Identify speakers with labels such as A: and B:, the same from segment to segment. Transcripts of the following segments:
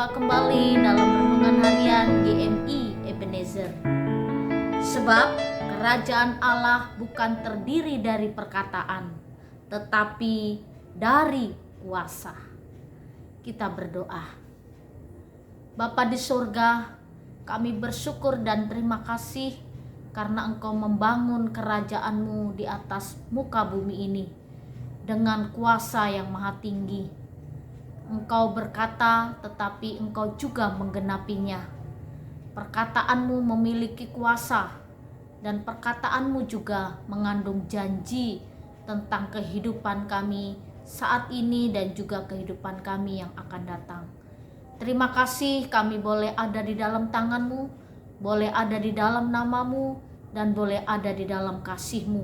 A: Berjumpa kembali dalam renungan harian GMI Ebenezer. Sebab kerajaan Allah bukan terdiri dari perkataan, tetapi dari kuasa. Kita berdoa. Bapa di surga, kami bersyukur dan terima kasih karena Engkau membangun kerajaan-Mu di atas muka bumi ini dengan kuasa yang maha tinggi. Engkau berkata, tetapi Engkau juga menggenapinya. Perkataanmu memiliki kuasa, dan perkataanmu juga mengandung janji tentang kehidupan kami saat ini dan juga kehidupan kami yang akan datang. Terima kasih kami boleh ada di dalam tangan-Mu, boleh ada di dalam nama-Mu, dan boleh ada di dalam kasih-Mu.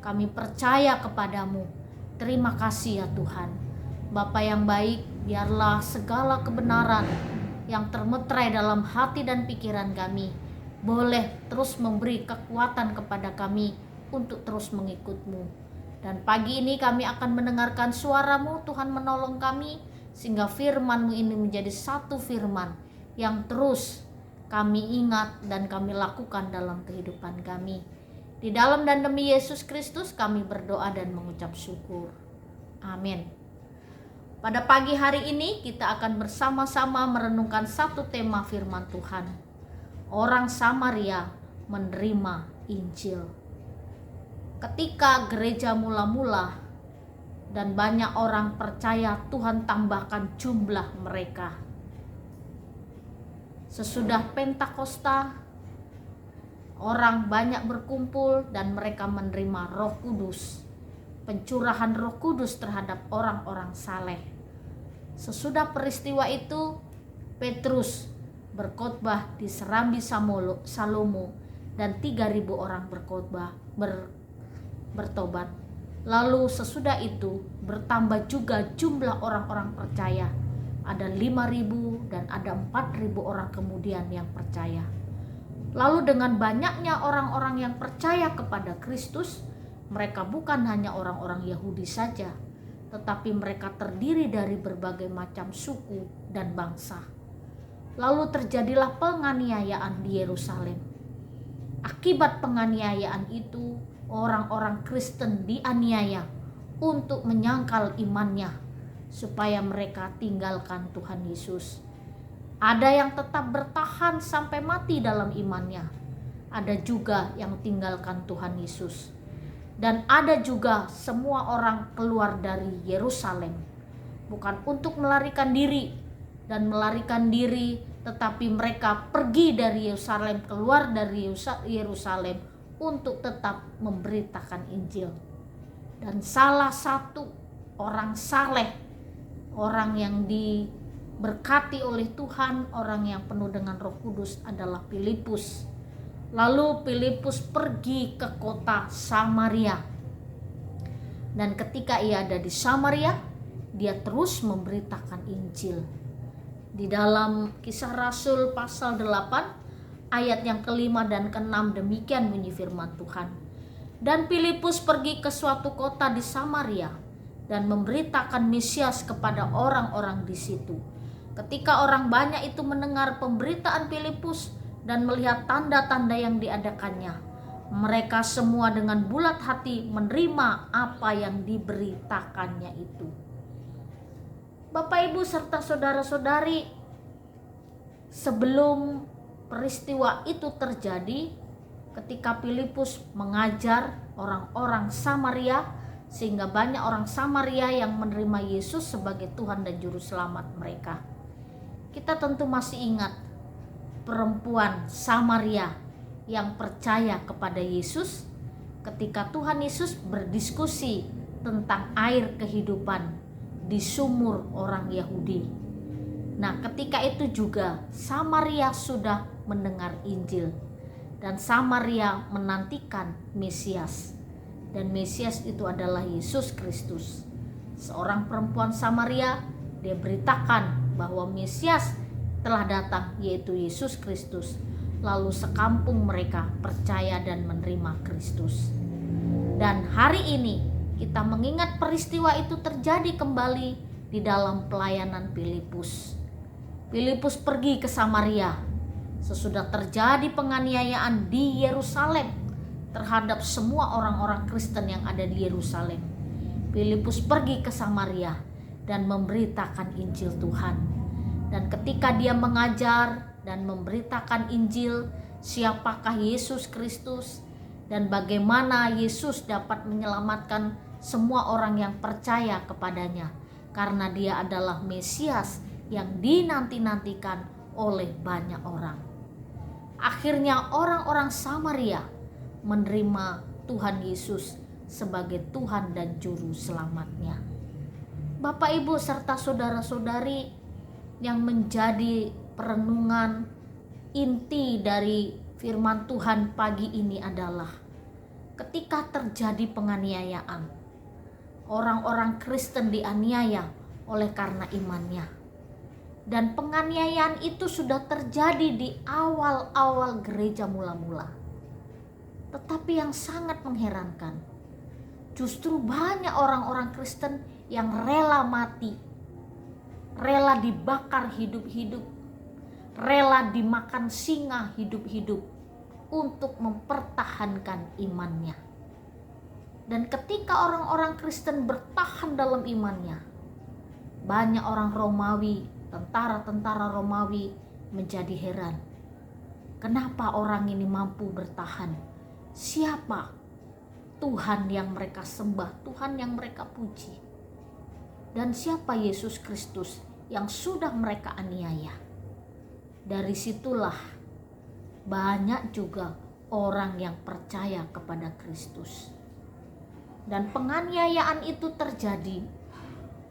A: Kami percaya kepadamu. Terima kasih ya Tuhan. Bapa yang baik, biarlah segala kebenaran yang termeterai dalam hati dan pikiran kami boleh terus memberi kekuatan kepada kami untuk terus mengikut-Mu. Dan pagi ini kami akan mendengarkan suara-Mu, Tuhan menolong kami sehingga firman-Mu ini menjadi satu firman yang terus kami ingat dan kami lakukan dalam kehidupan kami. Di dalam dan demi Yesus Kristus kami berdoa dan mengucap syukur. Amin. Pada pagi hari ini kita akan bersama-sama merenungkan satu tema firman Tuhan. Orang Samaria menerima Injil. Ketika gereja mula-mula dan banyak orang percaya, Tuhan tambahkan jumlah mereka. Sesudah Pentakosta, orang banyak berkumpul dan mereka menerima Roh Kudus. Pencurahan Roh Kudus terhadap orang-orang saleh. Sesudah peristiwa itu, Petrus berkhotbah di Serambi Salomo dan 3.000 orang bertobat. Lalu sesudah itu bertambah juga jumlah orang-orang percaya. Ada 5.000 dan ada 4.000 orang kemudian yang percaya. Lalu dengan banyaknya orang-orang yang percaya kepada Kristus, mereka bukan hanya orang-orang Yahudi saja, tetapi mereka terdiri dari berbagai macam suku dan bangsa. Lalu terjadilah penganiayaan di Yerusalem. Akibat penganiayaan itu, orang-orang Kristen dianiaya untuk menyangkal imannya supaya mereka tinggalkan Tuhan Yesus. Ada yang tetap bertahan sampai mati dalam imannya. Ada juga yang tinggalkan Tuhan Yesus. Dan ada juga semua orang keluar dari Yerusalem, bukan untuk melarikan diri dan melarikan diri, tetapi mereka pergi dari Yerusalem, keluar dari Yerusalem untuk tetap memberitakan Injil. Dan salah satu orang saleh, orang yang diberkati oleh Tuhan, orang yang penuh dengan Roh Kudus adalah Filipus. Lalu Filipus pergi ke kota Samaria. Dan ketika ia ada di Samaria, dia terus memberitakan Injil. Di dalam Kisah Rasul pasal 8 ayat yang ke-5 dan ke-6 demikian bunyi firman Tuhan. Dan Filipus pergi ke suatu kota di Samaria dan memberitakan Mesias kepada orang-orang di situ. Ketika orang banyak itu mendengar pemberitaan Filipus dan melihat tanda-tanda yang diadakannya, mereka semua dengan bulat hati menerima apa yang diberitakannya itu. Bapak, Ibu, serta saudara-saudari, sebelum peristiwa itu terjadi, ketika Filipus mengajar orang-orang Samaria, sehingga banyak orang Samaria yang menerima Yesus sebagai Tuhan dan Juru Selamat mereka. Kita tentu masih ingat perempuan Samaria yang percaya kepada Yesus ketika Tuhan Yesus berdiskusi tentang air kehidupan di sumur orang Yahudi. Nah, ketika itu juga Samaria sudah mendengar Injil dan Samaria menantikan Mesias. Dan Mesias itu adalah Yesus Kristus. Seorang perempuan Samaria, dia beritakan bahwa Mesias telah datang, yaitu Yesus Kristus. Lalu sekampung mereka percaya dan menerima Kristus. Dan hari ini kita mengingat peristiwa itu terjadi kembali di dalam pelayanan Filipus. Filipus pergi ke Samaria sesudah terjadi penganiayaan di Yerusalem terhadap semua orang-orang Kristen yang ada di Yerusalem. Filipus pergi ke Samaria dan memberitakan Injil Tuhan. Dan ketika dia mengajar dan memberitakan Injil, siapakah Yesus Kristus dan bagaimana Yesus dapat menyelamatkan semua orang yang percaya kepadanya, karena dia adalah Mesias yang dinanti-nantikan oleh banyak orang. Akhirnya orang-orang Samaria menerima Tuhan Yesus sebagai Tuhan dan Juru Selamatnya. Bapak, Ibu, serta saudara-saudari, yang menjadi perenungan inti dari firman Tuhan pagi ini adalah ketika terjadi penganiayaan, orang-orang Kristen dianiaya oleh karena imannya. Dan penganiayaan itu sudah terjadi di awal-awal gereja mula-mula. Tetapi yang sangat mengherankan, justru banyak orang-orang Kristen yang rela mati, rela dibakar hidup-hidup, rela dimakan singa hidup-hidup untuk mempertahankan imannya. Dan ketika orang-orang Kristen bertahan dalam imannya, banyak orang Romawi, tentara-tentara Romawi menjadi heran. Kenapa orang ini mampu bertahan? Siapa Tuhan yang mereka sembah, Tuhan yang mereka puji? Dan siapa Yesus Kristus yang sudah mereka aniaya? Dari situlah banyak juga orang yang percaya kepada Kristus. Dan penganiayaan itu terjadi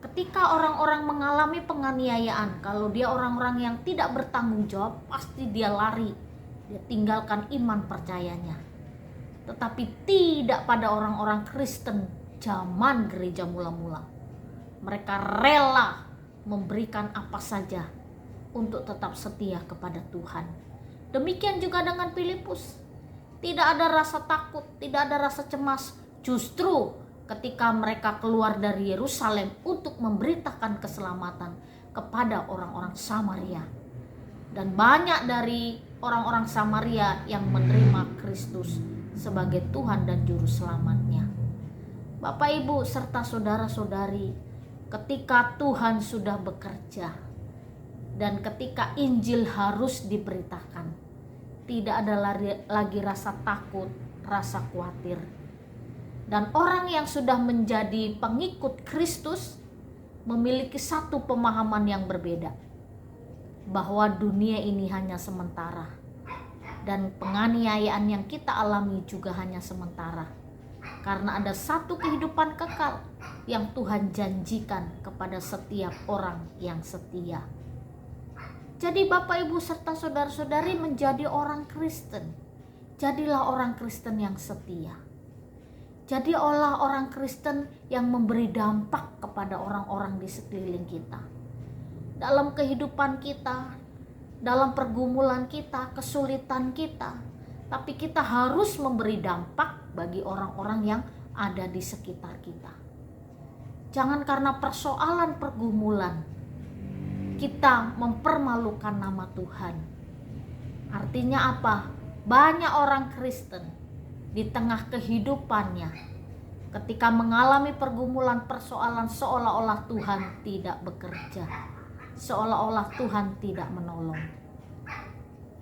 A: ketika orang-orang mengalami penganiayaan. Kalau dia orang-orang yang tidak bertanggung jawab, pasti dia lari, dia tinggalkan iman percayanya. Tetapi tidak pada orang-orang Kristen zaman gereja mula-mula. Mereka rela memberikan apa saja untuk tetap setia kepada Tuhan. Demikian juga dengan Filipus. Tidak ada rasa takut, tidak ada rasa cemas. Justru ketika mereka keluar dari Yerusalem untuk memberitakan keselamatan kepada orang-orang Samaria. Dan banyak dari orang-orang Samaria yang menerima Kristus sebagai Tuhan dan Juru Selamatnya. Bapak, Ibu, serta saudara-saudari, ketika Tuhan sudah bekerja dan ketika Injil harus diberitakan, tidak ada lagi rasa takut, rasa khawatir. Dan orang yang sudah menjadi pengikut Kristus memiliki satu pemahaman yang berbeda, bahwa dunia ini hanya sementara dan penganiayaan yang kita alami juga hanya sementara, karena ada satu kehidupan kekal yang Tuhan janjikan kepada setiap orang yang setia. Jadi Bapak, Ibu, serta saudara-saudari, menjadi orang Kristen, jadilah orang Kristen yang setia. Jadi olah orang Kristen yang memberi dampak kepada orang-orang di sekeliling kita. Dalam kehidupan kita, dalam pergumulan kita, kesulitan kita. Tapi kita harus memberi dampak bagi orang-orang yang ada di sekitar kita. Jangan karena persoalan pergumulan kita mempermalukan nama Tuhan. Artinya apa? Banyak orang Kristen di tengah kehidupannya, ketika mengalami pergumulan persoalan, seolah-olah Tuhan tidak bekerja, seolah-olah Tuhan tidak menolong.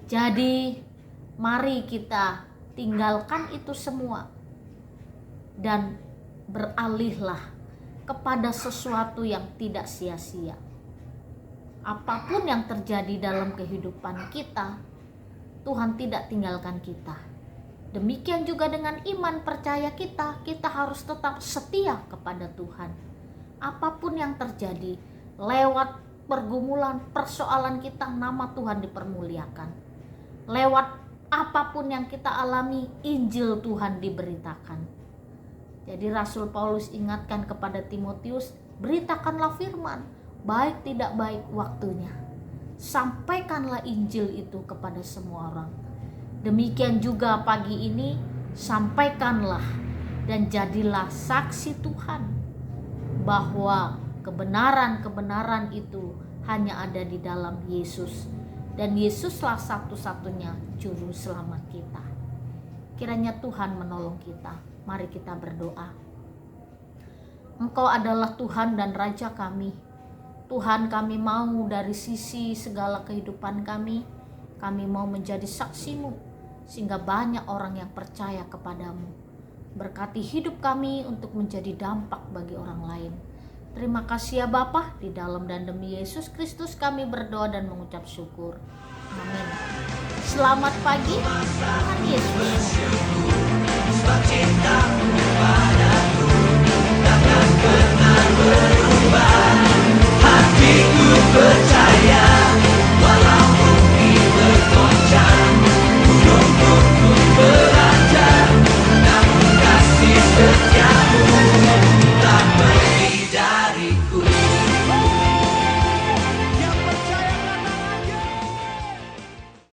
A: Jadi mari kita tinggalkan itu semua dan beralihlah kepada sesuatu yang tidak sia-sia. Apapun yang terjadi dalam kehidupan kita, Tuhan tidak tinggalkan kita. Demikian juga dengan iman percaya kita, kita harus tetap setia kepada Tuhan. Apapun yang terjadi, lewat pergumulan, persoalan kita, nama Tuhan dipermuliakan. Lewat apapun yang kita alami, Injil Tuhan diberitakan. Jadi Rasul Paulus ingatkan kepada Timotius, beritakanlah firman, baik tidak baik waktunya. Sampaikanlah Injil itu kepada semua orang. Demikian juga pagi ini, sampaikanlah dan jadilah saksi Tuhan bahwa kebenaran-kebenaran itu hanya ada di dalam Yesus. Dan Yesuslah satu-satunya juru selamat kita. Kiranya Tuhan menolong kita. Mari kita berdoa. Engkau adalah Tuhan dan Raja kami. Tuhan, kami mau dari sisi segala kehidupan kami mau menjadi saksi-Mu, sehingga banyak orang yang percaya kepadamu. Berkati hidup kami untuk menjadi dampak bagi orang lain. Terima kasih ya Bapa, di dalam dan demi Yesus Kristus kami berdoa dan mengucap syukur. Amin. Selamat pagi, Tuhan Yesus.